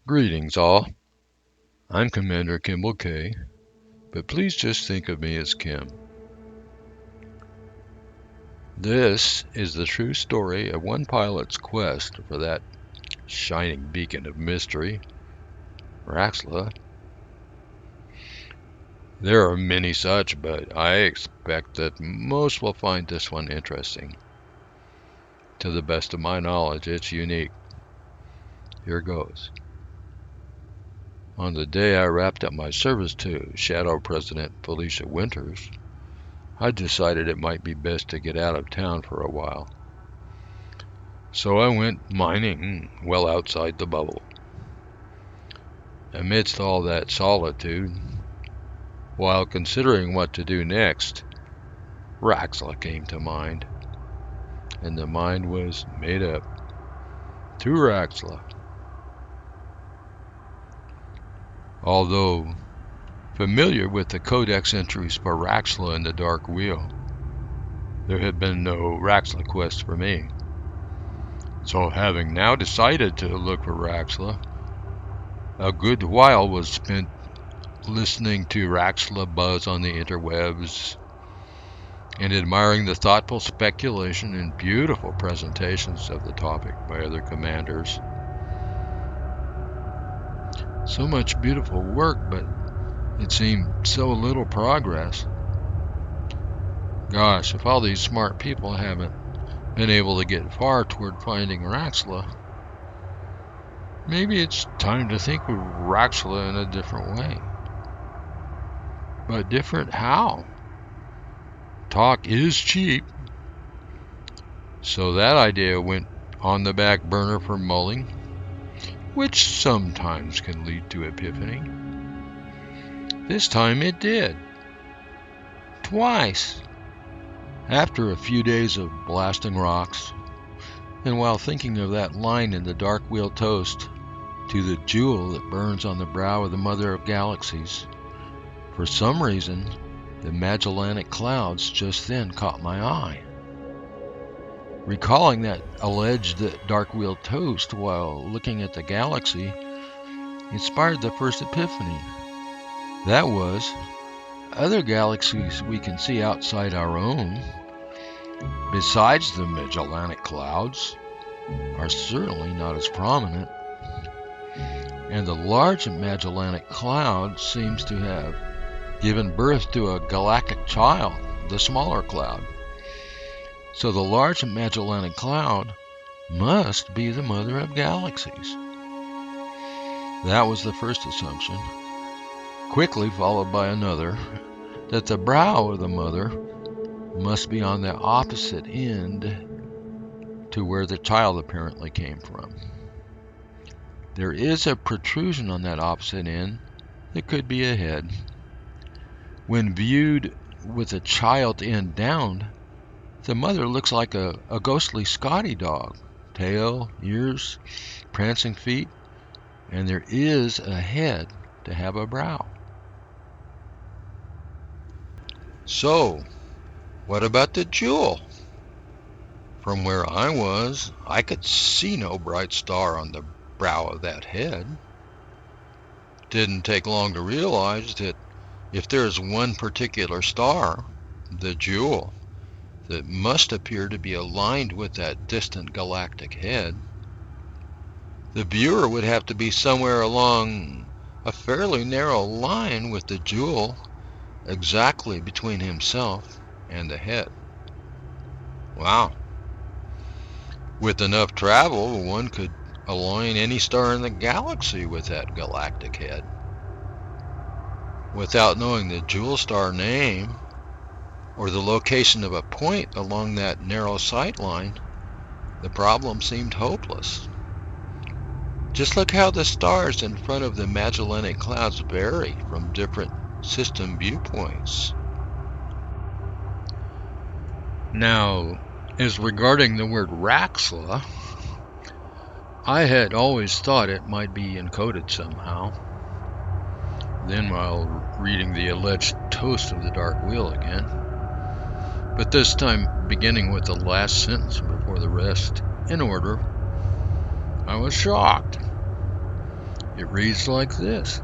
Greetings all, I'm Commander Kimball K, but please just think of me as Kim. This is the true story of one pilot's quest for that shining beacon of mystery, RAXXLA. There are many such, but I expect that most will find this one interesting. To the best of my knowledge, it's unique. Here goes. On the day I wrapped up my service to Shadow President Felicia Winters, I decided it might be best to get out of town for a while. So I went mining well outside the bubble. Amidst all that solitude, while considering what to do next, RAXXLA came to mind, and the mind was made up to RAXXLA. Although familiar with the codex entries for RAXXLA and the Dark Wheel, there had been no RAXXLA quest for me. So having now decided to look for RAXXLA, a good while was spent listening to RAXXLA buzz on the interwebs and admiring the thoughtful speculation and beautiful presentations of the topic by other commanders. So much beautiful work, but it seemed so little progress. Gosh, if all these smart people haven't been able to get far toward finding RAXXLA, maybe it's time to think of RAXXLA in a different way. But different how? Talk is cheap. So that idea went on the back burner for mulling, which sometimes can lead to epiphany. This time it did. Twice. After a few days of blasting rocks, and while thinking of that line in the Dark Wheel toast, to the jewel that burns on the brow of the Mother of Galaxies, for some reason, the Magellanic Clouds just then caught my eye. Recalling that alleged Dark Wheel toast while looking at the galaxy inspired the first epiphany. That was, other galaxies we can see outside our own, besides the Magellanic Clouds, are certainly not as prominent. And the large Magellanic Cloud seems to have given birth to a galactic child, the smaller cloud. So the large Magellanic Cloud must be the mother of galaxies. That was the first assumption, quickly followed by another, that the brow of the mother must be on the opposite end to where the child apparently came from. There is a protrusion on that opposite end that could be a head. When viewed with the child end down, the mother looks like a ghostly Scotty dog. Tail, ears, prancing feet, and there is a head to have a brow. So, what about the jewel? From where I was, I could see no bright star on the brow of that head. Didn't take long to realize that if there is one particular star, the jewel, that must appear to be aligned with that distant galactic head, the viewer would have to be somewhere along a fairly narrow line with the jewel exactly between himself and the head. Wow. With enough travel, one could align any star in the galaxy with that galactic head. Without knowing the jewel star name or the location of a point along that narrow sight line, the problem seemed hopeless. Just look how the stars in front of the Magellanic Clouds vary from different system viewpoints. Now, as regarding the word RAXXLA, I had always thought it might be encoded somehow. Then while reading the alleged toast of the Dark Wheel again, but this time beginning with the last sentence before the rest in order, I was shocked. It reads like this.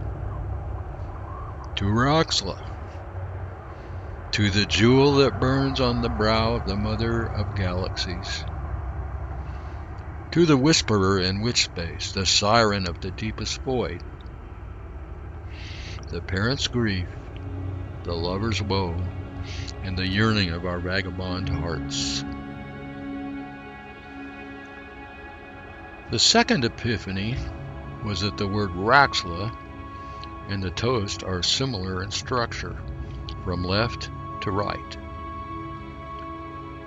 To RAXXLA, to the jewel that burns on the brow of the mother of galaxies, to the whisperer in witch space, the siren of the deepest void, the parent's grief, the lover's woe, and the yearning of our vagabond hearts. The second epiphany was that the word RAXXLA and the toast are similar in structure, from left to right.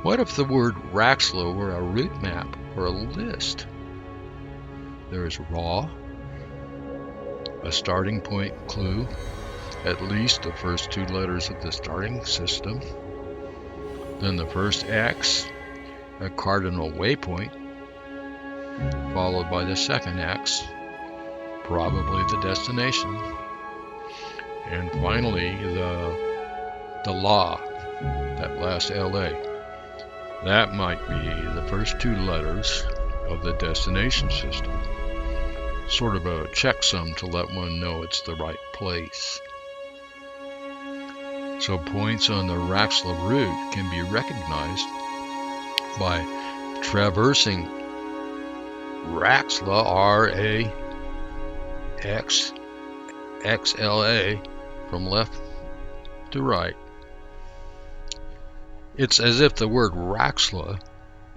What if the word RAXXLA were a route map or a list? There is raw, a starting point clue, at least the first two letters of the starting system, then the first X, a cardinal waypoint, followed by the second X, probably the destination, and finally the LA, that last LA. That might be the first two letters of the destination system. Sort of a checksum to let one know it's the right place. So points on the RAXXLA route can be recognized by traversing RAXXLA, RAXXLA, from left to right. It's as if the word RAXXLA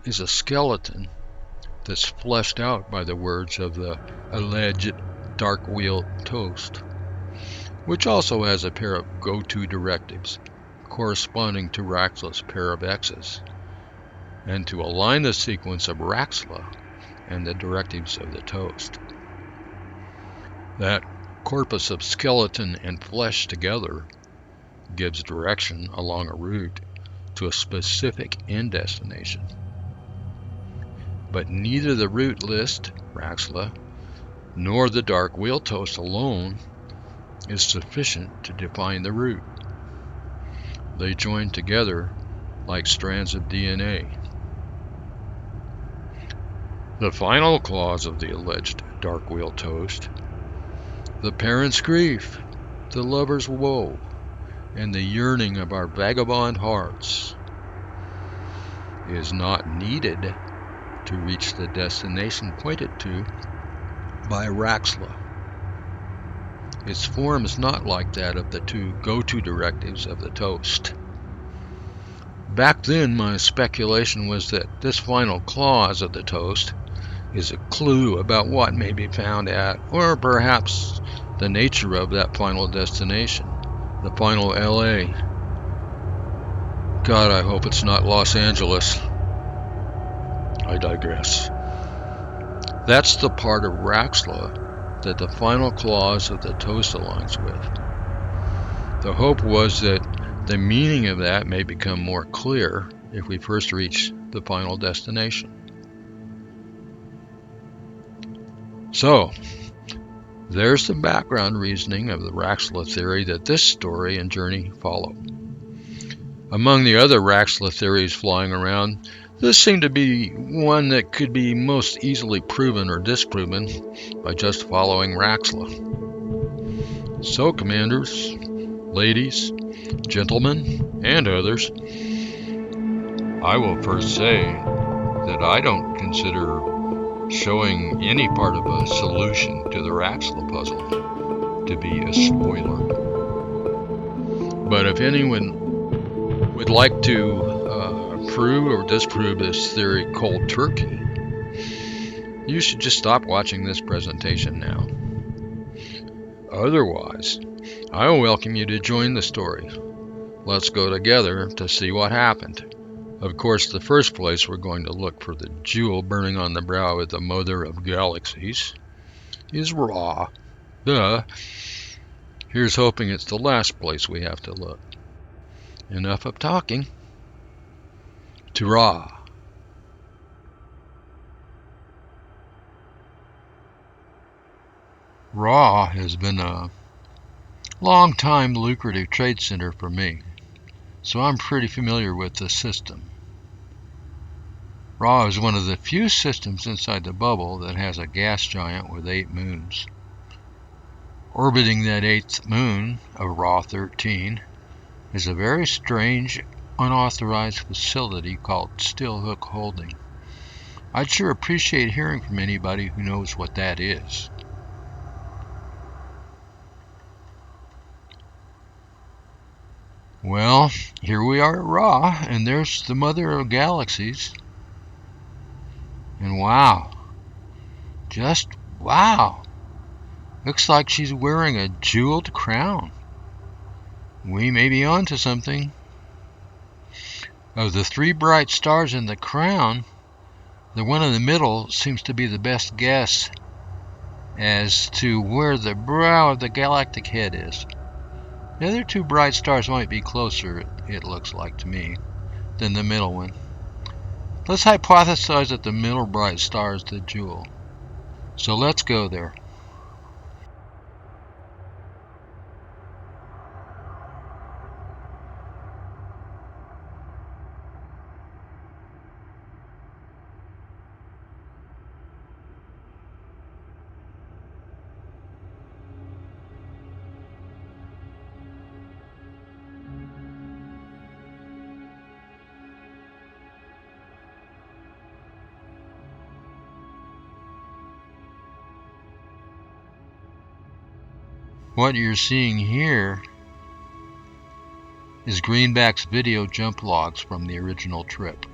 is a skeleton that's fleshed out by the words of the alleged dark wheel toast, which also has a pair of go-to directives corresponding to RAXXLA's pair of X's, and to align the sequence of RAXXLA and the directives of the toast. That corpus of skeleton and flesh together gives direction along a route to a specific end destination. But neither the route list, RAXXLA, nor the dark wheel toast alone is sufficient to define the route. They join together like strands of DNA. The final clause of the alleged dark wheel toast, the parent's grief, the lover's woe, and the yearning of our vagabond hearts, is not needed to reach the destination pointed to by RAXXLA. Its form is not like that of the two go-to directives of the toast. Back then, my speculation was that this final clause of the toast is a clue about what may be found at, or perhaps the nature of, that final destination, the final LA. God, I hope it's not Los Angeles. I digress. That's the part of RAXXLA that the final clause of the toast aligns with. The hope was that the meaning of that may become more clear if we first reach the final destination. So, there's the background reasoning of the RAXXLA theory that this story and journey follow. Among the other RAXXLA theories flying around, this seemed to be one that could be most easily proven or disproven by just following RAXXLA. So, commanders, ladies, gentlemen, and others, I will first say that I don't consider showing any part of a solution to the RAXXLA puzzle to be a spoiler. But if anyone would like to prove or disprove this theory cold turkey, you should just stop watching this presentation now. Otherwise, I will welcome you to join the story. Let's go together to see what happened. Of course, the first place we're going to look for the jewel burning on the brow of the mother of galaxies is Ra. Duh. Here's hoping it's the last place we have to look. Enough of talking. To Ra. Ra has been a long-time lucrative trade center for me, so I'm pretty familiar with the system. Ra is one of the few systems inside the bubble that has a gas giant with 8 moons. Orbiting that eighth moon of Ra 13 is a very strange, unauthorized facility called Stillhook Holding. I'd sure appreciate hearing from anybody who knows what that is. Well, here we are at Ra, and there's the mother of galaxies. And wow, just wow, looks like she's wearing a jeweled crown. We may be on to something. Of the three bright stars in the crown, the one in the middle seems to be the best guess as to where the brow of the galactic head is. The other two bright stars might be closer, it looks like to me, than the middle one. Let's hypothesize that the middle bright star is the jewel. So let's go there. What you're seeing here is Greenback's video jump logs from the original trip.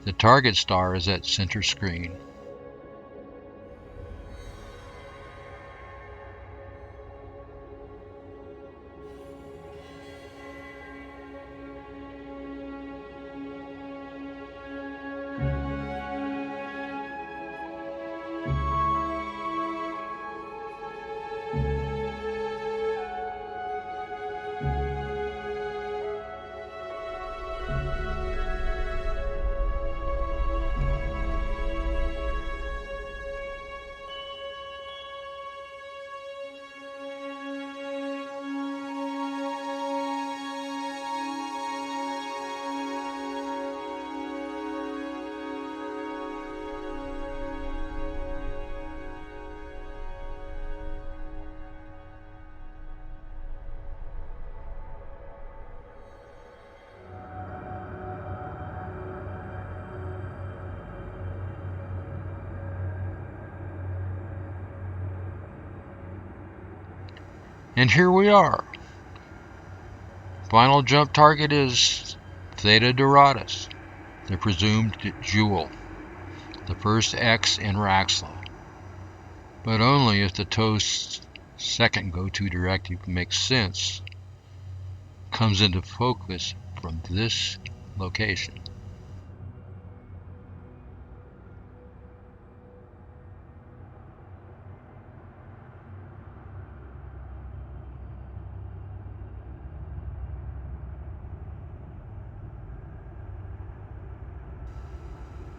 The target star is at center screen. And here we are. Final jump target is Theta Doradus, the presumed jewel, the first X in RAXXLA. But only if the toast's second go-to directive makes sense, comes into focus from this location.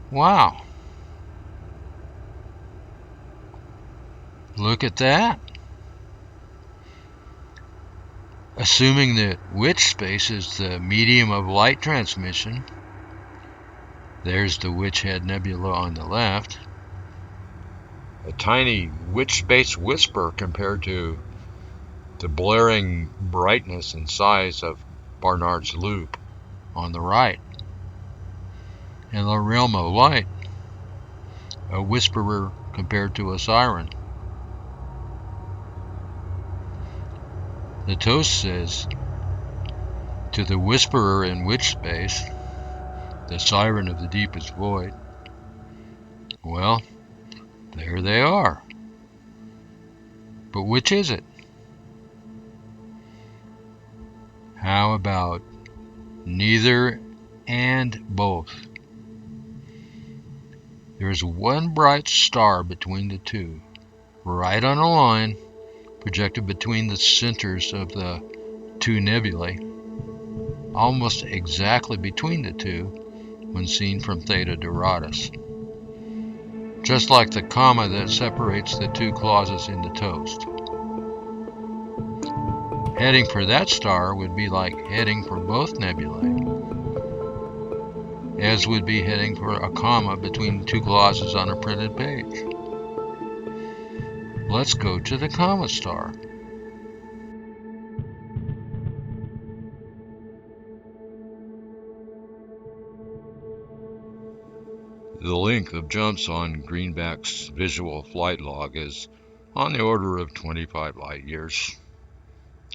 Wow. Look at that. Assuming that witch space is the medium of light transmission, there's the Witch Head Nebula on the left. A tiny witch space whisper compared to the blaring brightness and size of Barnard's Loop on the right. In the realm of light, a whisperer compared to a siren. The toast says, to the whisperer in witch space, the siren of the deepest void. Well, there they are. But which is it? How about neither and both? There's one bright star between the two, right on a line projected between the centers of the two nebulae, almost exactly between the two when seen from Theta Doradus, just like the comma that separates the two clauses in the toast. Heading for that star would be like heading for both nebulae, as would be heading for a comma between two clauses on a printed page. Let's go to the comet star. The length of jumps on Greenback's visual flight log is on the order of 25 light years,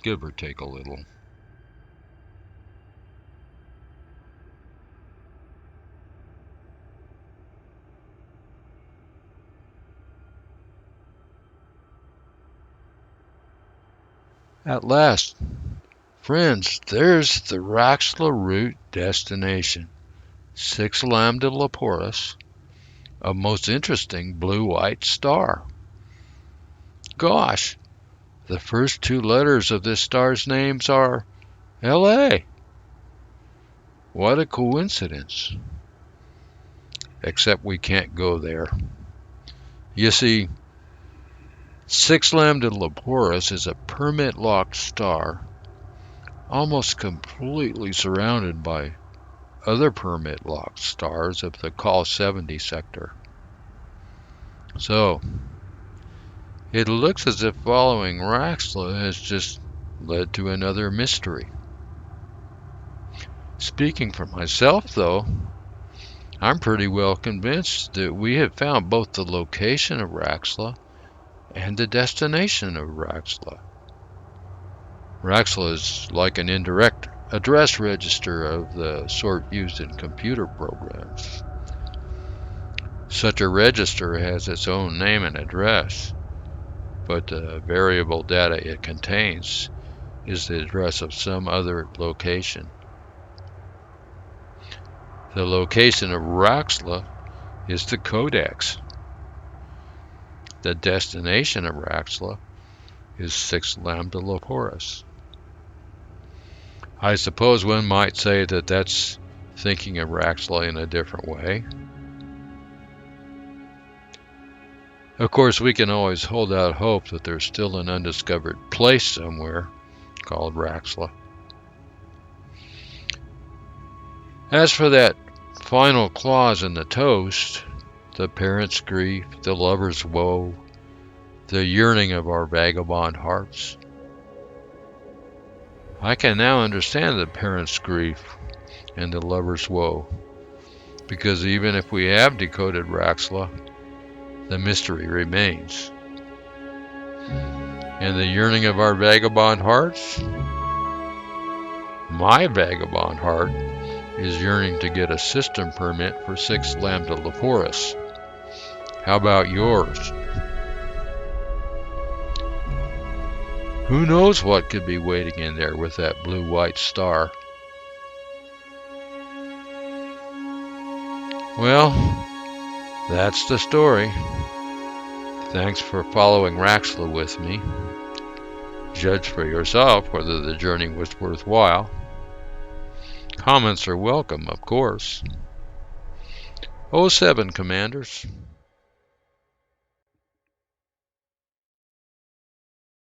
give or take a little. At last, friends, there's the RAXXLA route destination, 6 Lambda Leporis, a most interesting blue-white star. Gosh, the first 2 letters of this star's names are LA. What a coincidence. Except we can't go there. You see, 6 Lambda Leporis is a permit-locked star, almost completely surrounded by other permit-locked stars of the Col 70 sector. So, it looks as if following RAXXLA has just led to another mystery. Speaking for myself, though, I'm pretty well convinced that we have found both the location of RAXXLA and the destination of RAXXLA. RAXXLA is like an indirect address register of the sort used in computer programs. Such a register has its own name and address, but the variable data it contains is the address of some other location. The location of RAXXLA is the codex. The destination of RAXXLA is 6 Lambda Leporis. I suppose one might say that that's thinking of RAXXLA in a different way. Of course, we can always hold out hope that there's still an undiscovered place somewhere called RAXXLA. As for that final clause in the toast, the parent's grief, the lover's woe, the yearning of our vagabond hearts, I can now understand the parent's grief and the lover's woe, because even if we have decoded RAXXLA, the mystery remains. And the yearning of our vagabond hearts? My vagabond heart is yearning to get a system permit for 6 Lambda Leporis. How about yours? Who knows what could be waiting in there with that blue-white star? Well, that's the story. Thanks for following RAXXLA with me. Judge for yourself whether the journey was worthwhile. Comments are welcome, of course. 07 Commanders.